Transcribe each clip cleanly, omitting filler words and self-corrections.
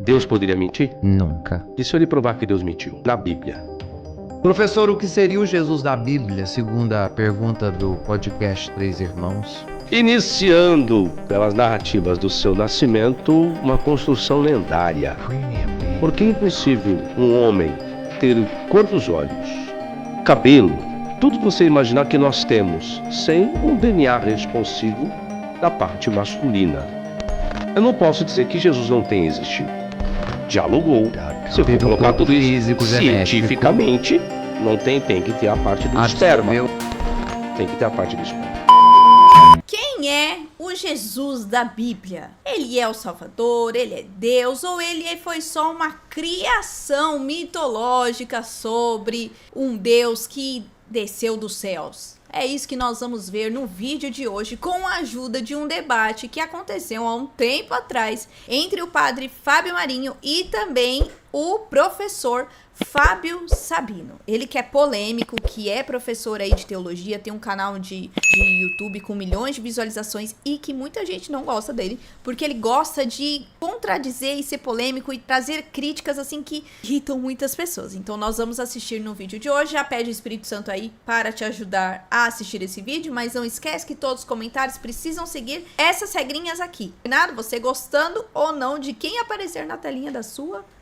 Deus poderia mentir? Nunca. E se eu lhe provar que Deus mentiu? Na Bíblia. Professor, o que seria o Jesus da Bíblia, segundo a pergunta do podcast Três Irmãos? Iniciando pelas narrativas do seu nascimento, uma construção lendária. Porque é impossível um homem ter cor dos olhos, cabelo, tudo que você imaginar que nós temos, sem um DNA responsivo da parte masculina. Eu não posso dizer que Jesus não tenha existido. Dialogou. Se eu for colocar tudo isso cientificamente, não tem que ter a parte do esperma. Tem que ter a parte do esperma. Quem é o Jesus da Bíblia? Ele é o Salvador? Ele é Deus? Ou ele foi só uma criação mitológica sobre um Deus que desceu dos céus? É isso que nós vamos ver no vídeo de hoje, com a ajuda de um debate que aconteceu há um tempo atrás entre o padre Fábio Marinho e também o professor Fábio Sabino. Ele que é polêmico, que é professor aí de teologia, tem um canal de YouTube com milhões de visualizações e que muita gente não gosta dele, porque ele gosta de contradizer e ser polêmico e trazer críticas assim que irritam muitas pessoas. Então nós vamos assistir no vídeo de hoje. Já pede o Espírito Santo aí para te ajudar a assistir esse vídeo, mas não esquece que todos os comentários precisam seguir essas regrinhas aqui. Nada, você gostando ou não de quem aparecer na telinha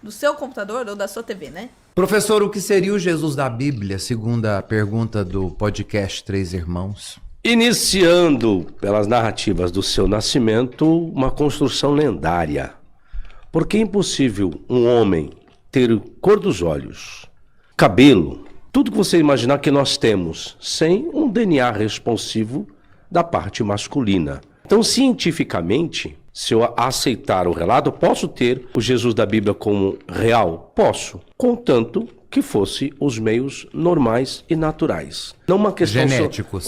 do seu computador ou da sua TV, né? Professor, o que seria o Jesus da Bíblia, segundo a pergunta do podcast Três Irmãos? Iniciando pelas narrativas do seu nascimento, uma construção lendária. Porque é impossível um homem ter cor dos olhos, cabelo, tudo que você imaginar que nós temos, sem um DNA responsivo da parte masculina. Então, cientificamente, se eu aceitar o relato, posso ter o Jesus da Bíblia como real? Posso, contanto que fosse os meios normais e naturais. Não uma questão genéticos.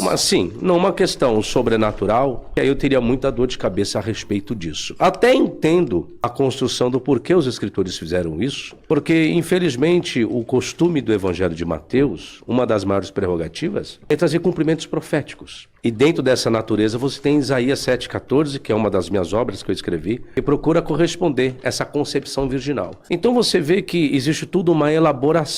Não uma questão sobrenatural, que aí eu teria muita dor de cabeça a respeito disso. Até entendo a construção do porquê os escritores fizeram isso, porque infelizmente o costume do Evangelho de Mateus, uma das maiores prerrogativas, é trazer cumprimentos proféticos. E dentro dessa natureza você tem Isaías 7,14, que é uma das minhas obras que eu escrevi, que procura corresponder a essa concepção virginal. Então você vê que existe tudo uma elaboração.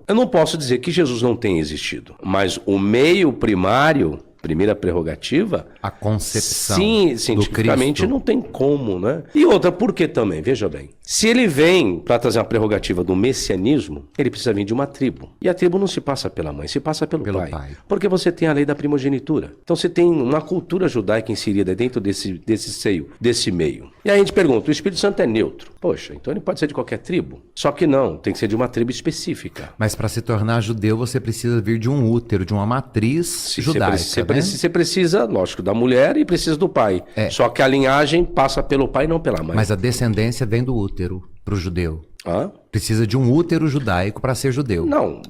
Eu não posso dizer que Jesus não tenha existido, mas o meio primário, primeira prerrogativa, a concepção sim, cientificamente não tem como, né? E outra, por que também? Veja bem, se ele vem para trazer uma prerrogativa do messianismo, ele precisa vir de uma tribo. E a tribo não se passa pela mãe, se passa pelo pai. Porque você tem a lei da primogenitura. Então você tem uma cultura judaica inserida dentro desse seio, desse meio. E aí a gente pergunta, o Espírito Santo é neutro? Poxa, então ele pode ser de qualquer tribo? Só que não, tem que ser de uma tribo específica. Mas para se tornar judeu, você precisa vir de um útero, de uma matriz judaica. Você precisa, lógico, da mulher e precisa do pai. Só que a linhagem passa pelo pai e não pela mãe. Mas a descendência vem do útero para o judeu. Hã? Precisa de um útero judaico para ser judeu. Não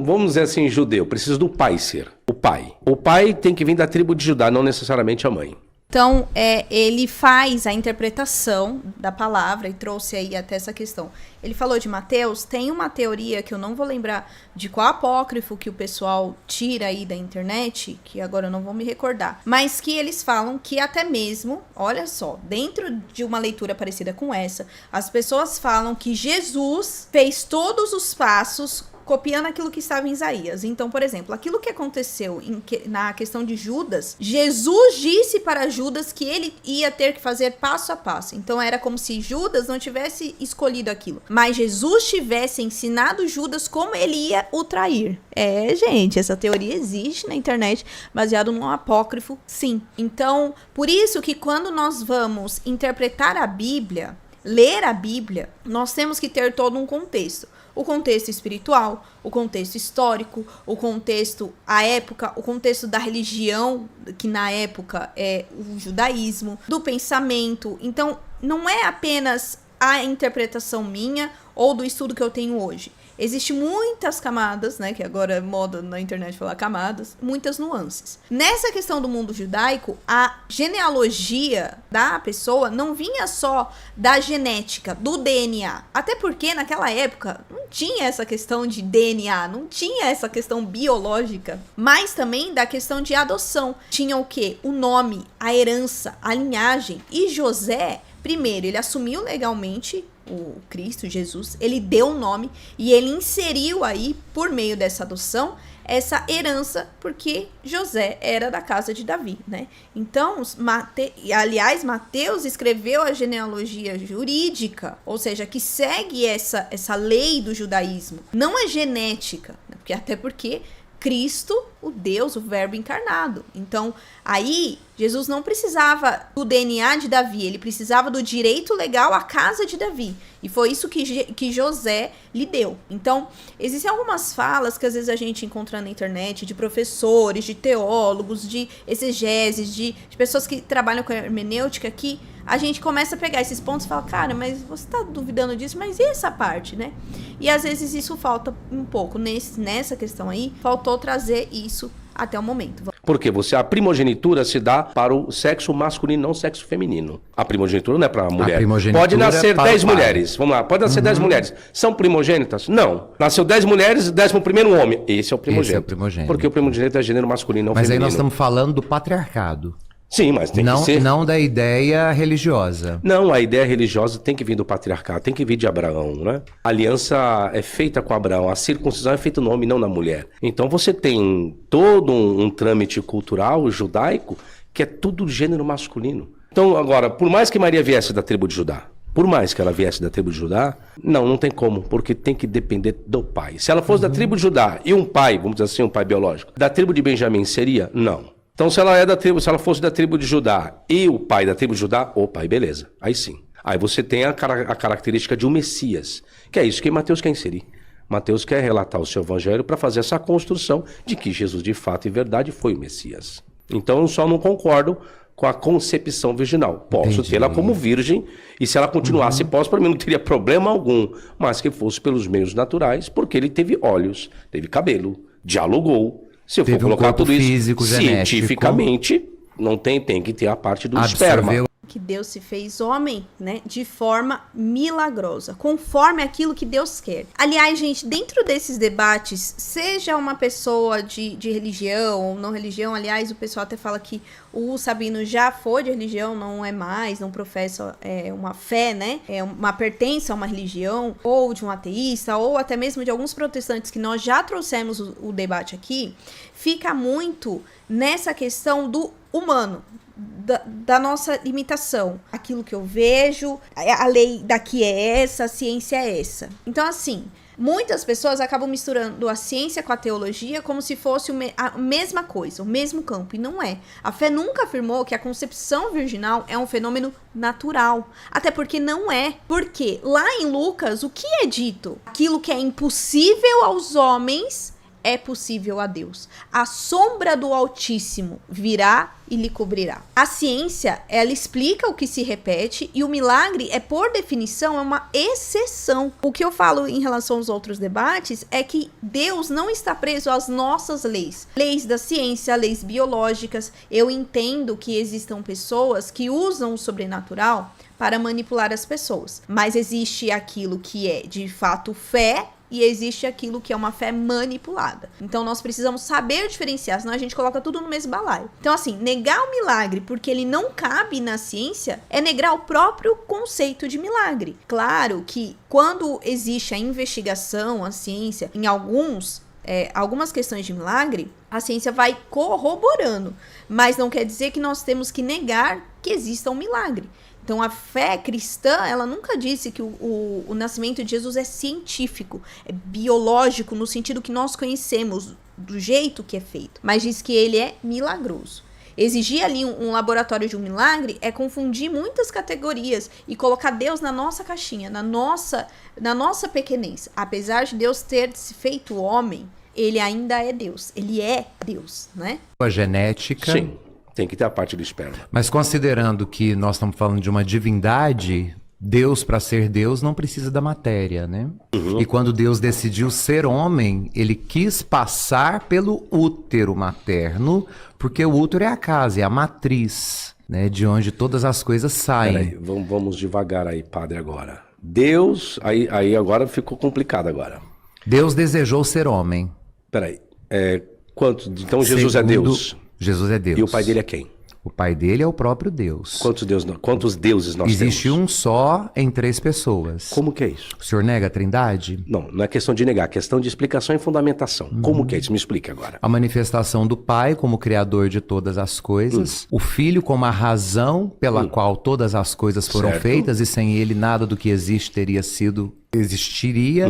vamos dizer assim judeu, precisa do pai ser. O pai. O pai tem que vir da tribo de Judá, não necessariamente a mãe. Então, ele faz a interpretação da palavra e trouxe aí até essa questão. Ele falou de Mateus, tem uma teoria que eu não vou lembrar de qual apócrifo que o pessoal tira aí da internet, que agora eu não vou me recordar, mas que eles falam que até mesmo, olha só, dentro de uma leitura parecida com essa, as pessoas falam que Jesus fez todos os passos copiando aquilo que estava em Isaías. Então, por exemplo, aquilo que aconteceu na questão de Judas, Jesus disse para Judas que ele ia ter que fazer passo a passo. Então, era como se Judas não tivesse escolhido aquilo, mas Jesus tivesse ensinado Judas como ele ia o trair. Gente, essa teoria existe na internet, baseado num apócrifo, sim. Então, por isso que quando nós vamos interpretar a Bíblia, ler a Bíblia, nós temos que ter todo um contexto. O contexto espiritual, o contexto histórico, o contexto, a época, o contexto da religião, que na época é o judaísmo, do pensamento. Então, não é apenas a interpretação minha ou do estudo que eu tenho hoje. Existem muitas camadas, né, que agora é moda na internet falar camadas, muitas nuances. Nessa questão do mundo judaico, a genealogia da pessoa não vinha só da genética, do DNA. Até porque naquela época não tinha essa questão de DNA, não tinha essa questão biológica, mas também da questão de adoção. Tinha o quê? O nome, a herança, a linhagem. E José, Primeiro, ele assumiu legalmente o Cristo, Jesus, ele deu um nome e ele inseriu aí, por meio dessa adoção, essa herança, porque José era da casa de Davi, né? Então, aliás, Mateus escreveu a genealogia jurídica, ou seja, que segue essa lei do judaísmo, não a genética, né? Até porque Cristo, o Deus, o Verbo encarnado. Então, aí, Jesus não precisava do DNA de Davi, ele precisava do direito legal à casa de Davi. E foi isso que José lhe deu. Então, existem algumas falas que às vezes a gente encontra na internet, de professores, de teólogos, de exegeses, de pessoas que trabalham com a hermenêutica, que a gente começa a pegar esses pontos e fala, cara, mas você está duvidando disso, mas e essa parte, né? E às vezes isso falta um pouco. Nessa questão aí, faltou trazer isso até o momento. Porque a primogenitura se dá para o sexo masculino, não o sexo feminino. A primogenitura não é para a mulher. Pode nascer 10 mulheres. Vamos lá, pode nascer 10 mulheres. São primogênitas? Não. Nasceu 10 mulheres, 11º homem. Esse é o primogênito. Esse é o primogênito. Porque o primogênito é gênero masculino, não mas feminino. Mas aí nós estamos falando do patriarcado. Sim, mas tem que ser... Não da ideia religiosa. Não, a ideia religiosa tem que vir do patriarcado, tem que vir de Abraão, né? A aliança é feita com Abraão, a circuncisão é feita no homem, não na mulher. Então você tem todo um trâmite cultural judaico que é tudo gênero masculino. Então, agora, por mais que Maria viesse da tribo de Judá, por mais que ela viesse da tribo de Judá, não tem como, porque tem que depender do pai. Se ela fosse da tribo de Judá e um pai, vamos dizer assim, um pai biológico, da tribo de Benjamim seria? Não. Então, se ela fosse da tribo de Judá e o pai da tribo de Judá, opa, aí beleza, aí sim. Aí você tem a característica de um Messias, que é isso que Mateus quer inserir. Mateus quer relatar o seu evangelho para fazer essa construção de que Jesus, de fato e verdade, foi o Messias. Então, eu só não concordo com a concepção virginal. Posso tê-la como virgem, e se ela continuasse pós, para mim não teria problema algum, mas que fosse pelos meios naturais, porque ele teve olhos, teve cabelo, dialogou. Se eu for colocar tudo isso físico, cientificamente, não tem que ter a parte do esperma. Que Deus se fez homem, né, de forma milagrosa, conforme aquilo que Deus quer. Aliás, gente, dentro desses debates, seja uma pessoa de religião ou não religião, aliás, o pessoal até fala que o Sabino já foi de religião, não é mais, não professa uma fé, né, uma pertença a uma religião, ou de um ateísta, ou até mesmo de alguns protestantes que nós já trouxemos o debate aqui, fica muito nessa questão do humano, da nossa limitação. Aquilo que eu vejo, a lei daqui é essa, a ciência é essa. Então, assim, muitas pessoas acabam misturando a ciência com a teologia como se fosse a mesma coisa, o mesmo campo, e não é. A fé nunca afirmou que a concepção virginal é um fenômeno natural, até porque não é. Porque lá em Lucas, o que é dito? Aquilo que é impossível aos homens é possível a Deus. A sombra do Altíssimo virá e lhe cobrirá. A ciência, ela explica o que se repete, e o milagre é, por definição, é uma exceção. O que eu falo em relação aos outros debates é que Deus não está preso às nossas leis. Leis da ciência, leis biológicas. Eu entendo que existam pessoas que usam o sobrenatural para manipular as pessoas. Mas existe aquilo que é, de fato, fé, e existe aquilo que é uma fé manipulada. Então nós precisamos saber diferenciar, senão a gente coloca tudo no mesmo balaio. Então, assim, negar o milagre porque ele não cabe na ciência é negar o próprio conceito de milagre. Claro que quando existe a investigação, a ciência, em algumas questões de milagre, a ciência vai corroborando, mas não quer dizer que nós temos que negar que exista um milagre. Então, a fé cristã, ela nunca disse que o nascimento de Jesus é científico, é biológico, no sentido que nós conhecemos, do jeito que é feito, mas diz que ele é milagroso. Exigir ali um laboratório de um milagre é confundir muitas categorias e colocar Deus na nossa caixinha, na nossa pequenez. Apesar de Deus ter se feito homem, ele ainda é Deus, ele é Deus, né? A genética... Sim. Tem que ter a parte do esperma. Mas considerando que nós estamos falando de uma divindade, Deus, para ser Deus, não precisa da matéria, né? E quando Deus decidiu ser homem, ele quis passar pelo útero materno, porque o útero é a casa, é a matriz, né? De onde todas as coisas saem. Peraí, vamos devagar aí, padre, agora. Deus, aí agora ficou complicado agora. Deus desejou ser homem. Peraí, então Jesus é Deus? Jesus é Deus. E o pai dele é quem? O pai dele é o próprio Deus. Quantos deuses nós Existe temos? um só em 3 pessoas. Como que é isso? O senhor nega a trindade? Não é questão de negar, é questão de explicação e fundamentação. Como que é isso? Me explique agora. A manifestação do Pai como criador de todas as coisas, o Filho como a razão pela qual todas as coisas foram Certo. feitas e sem ele nada do que existe existiria,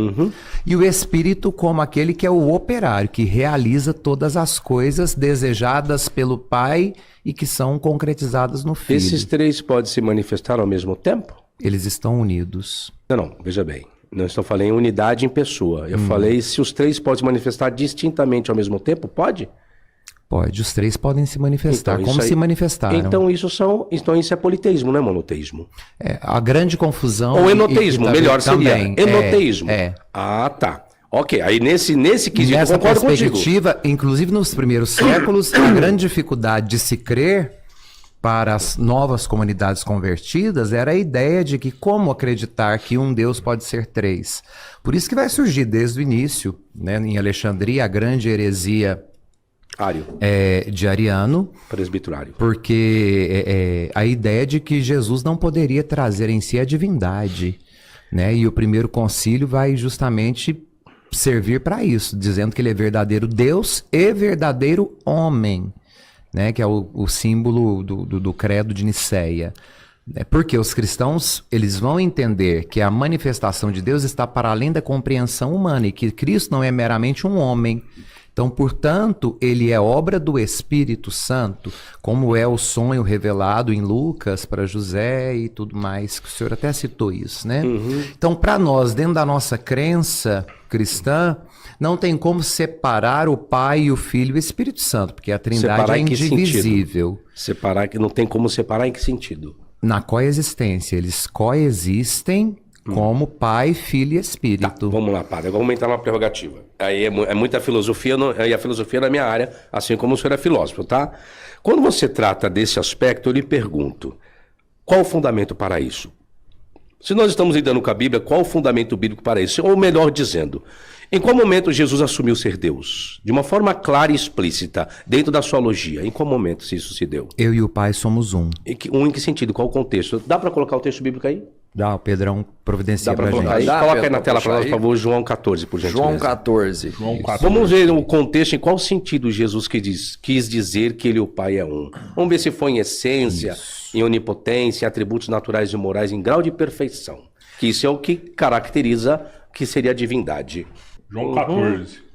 e o Espírito como aquele que é o operário, que realiza todas as coisas desejadas pelo Pai e que são concretizadas no Filho. Esses 3 podem se manifestar ao mesmo tempo? Eles estão unidos. Não, veja bem. Não estou falando em unidade em pessoa. Eu falei se os 3 podem se manifestar distintamente ao mesmo tempo, pode? Pode, os 3 podem se manifestar, Então, como isso aí- se manifestaram. Então isso é politeísmo, não é monoteísmo? A grande confusão... Ou enoteísmo, e melhor seria. também, Enoteísmo. É. Ah, tá. Ok, aí nesse quesito eu Nessa concordo contigo. perspectiva, inclusive nos primeiros séculos, a grande dificuldade de se crer para as novas comunidades convertidas era a ideia de que como acreditar que um Deus pode ser 3. Por isso que vai surgir desde o início, né, em Alexandria, a grande heresia Ário, de Ariano, presbiterário. porque a ideia de que Jesus não poderia trazer em si a divindade, né? E o primeiro concílio vai justamente servir para isso, dizendo que ele é verdadeiro Deus e verdadeiro homem, né? Que é o símbolo do credo de Nicéia. Porque os cristãos, eles vão entender que a manifestação de Deus está para além da compreensão humana e que Cristo não é meramente um homem. Então, portanto, ele é obra do Espírito Santo, como é o sonho revelado em Lucas para José e tudo mais, que o senhor até citou isso, né? Então, para nós, dentro da nossa crença cristã, não tem como separar o Pai e o Filho e o Espírito Santo, porque a Trindade Separar é em que indivisível. Separar, que não tem como separar em que sentido? Na coexistência, eles coexistem como Pai, Filho e Espírito. Vamos lá, padre. Vamos entrar numa prerrogativa. Aí é muita filosofia, e a filosofia é na minha área, assim como o senhor é filósofo, tá? Quando você trata desse aspecto, eu lhe pergunto, qual o fundamento para isso? Se nós estamos lidando com a Bíblia, qual o fundamento bíblico para isso? Ou melhor dizendo, em qual momento Jesus assumiu ser Deus? De uma forma clara e explícita, dentro da sua logia. Em qual momento isso se deu? Eu e o Pai somos um. Em que sentido? Qual o contexto? Dá para colocar o texto bíblico aí? Dá, o Pedrão providencia Dá para pra colocar gente. aí? Dá, Coloca aí Pedro, na tela para nós, puxa por aí. favor, João 14, por gentileza. João 14. Vamos ver o contexto, em qual sentido Jesus quis dizer que ele e o Pai é um. Vamos ver se foi em essência, em onipotência, em atributos naturais e morais, em grau de perfeição. Que isso é o que caracteriza que seria a divindade. João 14.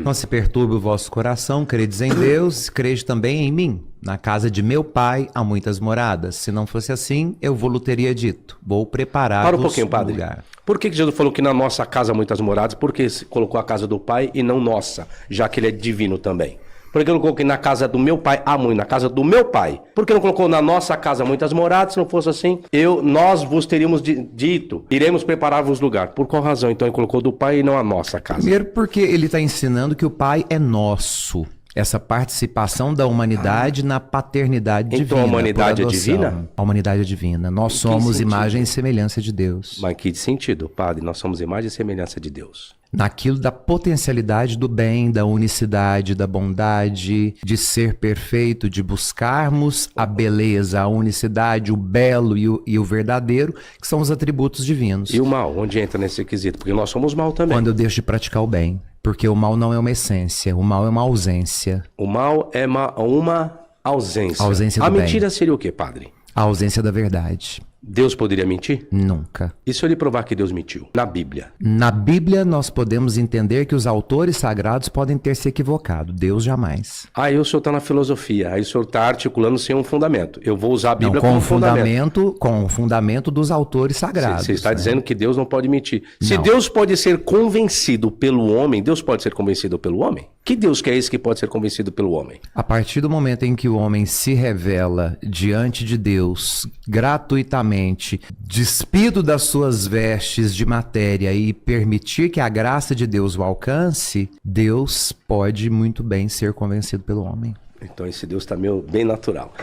Não se perturbe o vosso coração, credes em Deus, crede também em mim. Na casa de meu Pai há muitas moradas. Se não fosse assim, eu vou-lhe teria dito. Vou preparar Para um pouquinho, padre. lugar. Por que Jesus falou que na nossa casa há muitas moradas? Por que colocou a casa do Pai e não nossa, já que ele é divino também? Por que não colocou que na casa do meu pai há muito, na casa do meu pai? Por que não colocou na nossa casa muitas moradas? Se não fosse assim, nós vos teríamos dito, iremos preparar-vos lugar. Por qual razão? Então ele colocou do pai e não a nossa casa. Primeiro porque ele está ensinando que o Pai é nosso. Essa participação da humanidade na paternidade Então divina. a humanidade por é adoção. divina? A humanidade é divina. Nós somos sentido? imagem e semelhança de Deus. Mas que sentido, padre? Nós somos imagem e semelhança de Deus. Naquilo da potencialidade do bem, da unicidade, da bondade, de ser perfeito, de buscarmos a beleza, a unicidade, o belo e o verdadeiro, que são os atributos divinos. E o mal, onde entra nesse quesito? Porque nós somos mal também. Quando eu deixo de praticar o bem. Porque o mal não é uma essência, o mal é uma ausência. O mal é uma ausência. A ausência do A bem. mentira seria o quê, padre? A ausência da verdade. Deus poderia mentir? Nunca. E se eu lhe provar que Deus mentiu? Na Bíblia. Na Bíblia, nós podemos entender que os autores sagrados podem ter se equivocado. Deus jamais. Aí o senhor está na filosofia, aí o senhor está articulando sem um fundamento. Eu vou usar a Bíblia Não, com como o fundamento. com o fundamento dos autores sagrados. Você está né? dizendo que Deus não pode mentir. Se Não. Deus pode ser convencido pelo homem, Deus pode ser convencido pelo homem? Que Deus que é esse que pode ser convencido pelo homem? A partir do momento em que o homem se revela diante de Deus gratuitamente, despido das suas vestes de matéria e permitir que a graça de Deus o alcance, Deus pode muito bem ser convencido pelo homem. Então esse Deus está bem natural.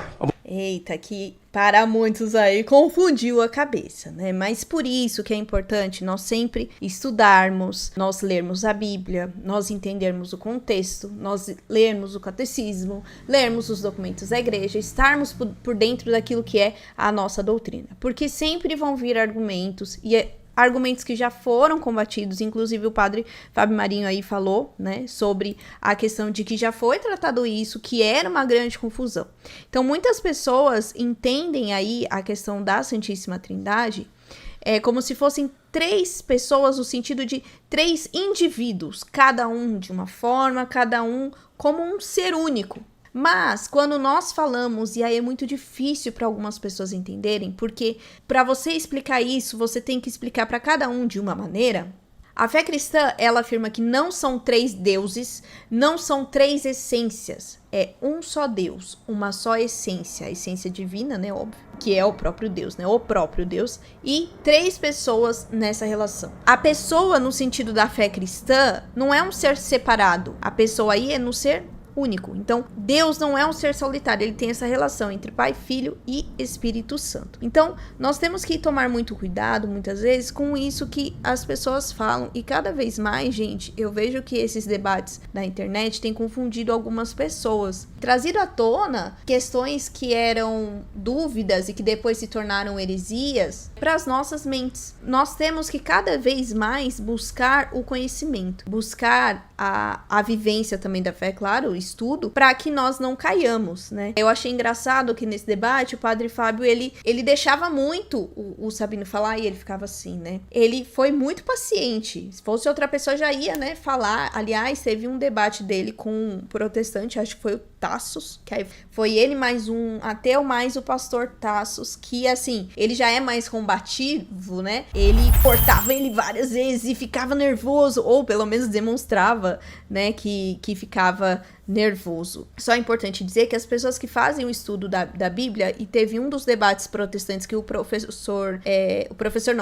Eita, que para muitos aí confundiu a cabeça, né? Mas por isso que é importante nós sempre estudarmos, nós lermos a Bíblia, nós entendermos o contexto, nós lermos o catecismo, lermos os documentos da igreja, estarmos por dentro daquilo que é a nossa doutrina. Porque sempre vão vir argumentos argumentos que já foram combatidos, inclusive o padre Fábio Marinho aí falou, né, sobre a questão de que já foi tratado isso, que era uma grande confusão. Então, muitas pessoas entendem aí a questão da Santíssima Trindade como se fossem 3 pessoas, no sentido de 3 indivíduos, cada um de uma forma, cada um como um ser único. Mas, quando nós falamos, e aí é muito difícil para algumas pessoas entenderem, porque para você explicar isso, você tem que explicar para cada um de uma maneira. A fé cristã, ela afirma que não são 3 deuses, não são 3 essências. É um só Deus, uma só essência, a essência divina, né, óbvio, que é o próprio Deus, né, o próprio Deus, e 3 pessoas nessa relação. A pessoa, no sentido da fé cristã, não é um ser separado, a pessoa aí é no ser único. Então, Deus não é um ser solitário, ele tem essa relação entre Pai, Filho e Espírito Santo. Então, nós temos que tomar muito cuidado, muitas vezes, com isso que as pessoas falam, e cada vez mais, gente, eu vejo que esses debates na internet têm confundido algumas pessoas, trazido à tona questões que eram dúvidas e que depois se tornaram heresias para as nossas mentes. Nós temos que cada vez mais buscar o conhecimento, buscar a vivência também da fé, claro, o estudo, para que nós não caiamos, né? Eu achei engraçado que nesse debate o padre Fábio, ele deixava muito o Sabino falar e ele ficava assim, né? Ele foi muito paciente. Se fosse outra pessoa já ia, né, falar. Aliás, teve um debate dele com um protestante, acho que foi o Tassos, que aí foi ele mais um ateu, mais o pastor Tassos, que assim, ele já é mais combativo, né? Ele cortava ele várias vezes e ficava nervoso, ou pelo menos demonstrava, né, que ficava nervoso. Só é importante dizer que as pessoas que fazem o estudo da Bíblia, e teve um dos debates protestantes que o professor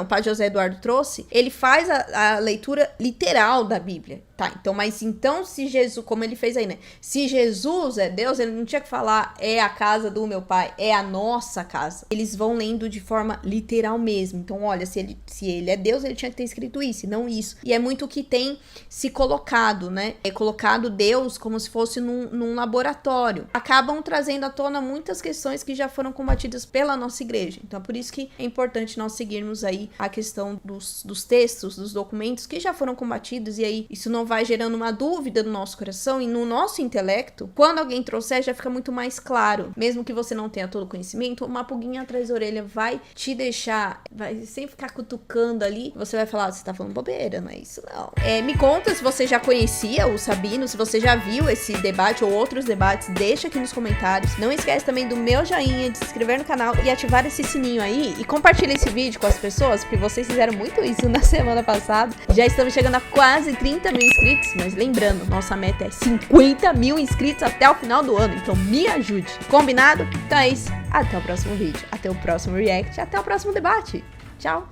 Padre José Eduardo trouxe, ele faz a leitura literal da Bíblia, tá? Então, se Jesus, como ele fez aí, né? Se Jesus é Deus, ele não tinha que falar é a casa do meu pai, é a nossa casa. Eles vão lendo de forma literal mesmo. Então, olha, se ele é Deus, ele tinha que ter escrito isso, e não isso. E é muito o que tem se colocado, né? É colocado Deus como se fosse num laboratório. Acabam trazendo à tona muitas questões que já foram combatidas pela nossa igreja. Então, é por isso que é importante nós seguirmos aí a questão dos textos, dos documentos que já foram combatidos, e aí isso não vai gerando uma dúvida no nosso coração e no nosso intelecto. Quando alguém trouxer, já fica muito mais claro. Mesmo que você não tenha todo o conhecimento, uma pulguinha atrás da orelha vai te deixar, vai sem ficar cutucando ali, você vai falar, você tá falando bobeira, não é isso não. Me conta se você já conhecia o Sabino, se você já viu esse debate ou outros debates, deixa aqui nos comentários. Não esquece também do meu joinha, de se inscrever no canal e ativar esse sininho aí, e compartilha esse vídeo com as pessoas, porque vocês fizeram muito isso na semana passada. Já estamos chegando a quase 30 mil inscritos, mas lembrando, nossa meta é 50 mil inscritos até o final do ano, então me ajude. Combinado? Então é isso, até o próximo vídeo, até o próximo react, até o próximo debate. Tchau!